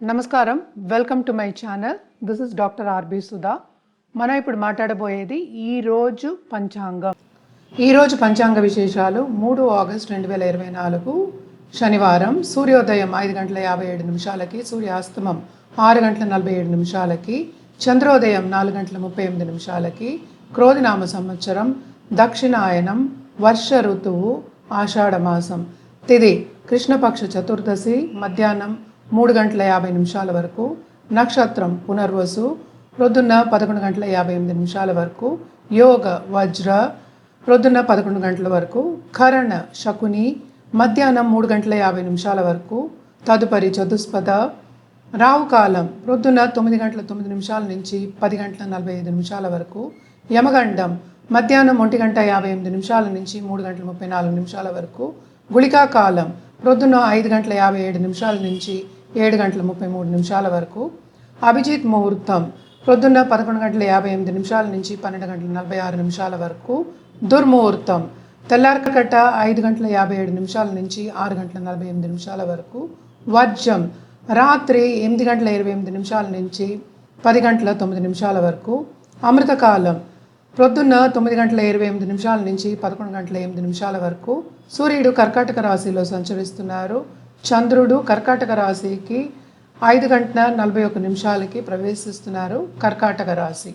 నమస్కారం, welcome to my channel. This is doctor R B Sudha. మనం ఇప్పుడు మాట్లాడబోయేది ఈరోజు పంచాంగం. ఈరోజు పంచాంగ విశేషాలు 3 ఆగస్టు 2024 శనివారం. సూర్యోదయం 5 గంటల 57 నిమిషాలకి, సూర్యాస్తమం 6 గంటల 47 నిమిషాలకి, చంద్రోదయం 4 గంటల 38 నిమిషాలకి, క్రోధినామ సంవత్సరం, దక్షిణాయనం, వర్ష ఋతువు, ఆషాఢమాసం. తిథి కృష్ణపక్ష చతుర్దశి, మధ్యాహ్నం 3 గంటల 50 నిమిషాల వరకు. నక్షత్రం పునర్వసు, ప్రొద్దున్న 11 గంటల 58 నిమిషాల వరకు. యోగ వజ్ర, ప్రొద్దున్న 11 గంటల వరకు. కరణ శకుని, మధ్యాహ్నం 3 గంటల 50 నిమిషాల వరకు. తదుపరి చతుస్పద. రావుకాలం ప్రొద్దున్న 9 గంటల 9 నిమిషాల నుంచి 10 గంటల 45 నిమిషాల వరకు. యమగండం మధ్యాహ్నం 1 గంట 58 నిమిషాల నుంచి 3 గంటల 34 నిమిషాల వరకు. గుళికా కాలం ప్రొద్దున 5 గంటల 57 నిమిషాల నుంచి 7 గంటల 33 నిమిషాల వరకు. అభిజిత్ ముహూర్తం ప్రొద్దున్న 11 గంటల 58 నిమిషాల నుంచి 12 గంటల 46 నిమిషాల వరకు. దుర్ముహూర్తం తెల్లారకట్ట 5 గంటల 57 నిమిషాల నుంచి 6 గంటల 48 నిమిషాల వరకు. వర్జం రాత్రి 8 గంటల 28 నిమిషాల నుంచి 10 గంటల 9 నిమిషాల వరకు. అమృతకాలం ప్రొద్దున్న 9 గంటల 28 నిమిషాల నుంచి 11 గంటల 8 నిమిషాల వరకు. సూర్యుడు కర్కాటక రాశిలో సంచరిస్తున్నారు. చంద్రుడు కర్కాటక రాశికి 5 గంటల 41 నిమిషాలకి ప్రవేశిస్తున్నారు. కర్కాటక రాశి.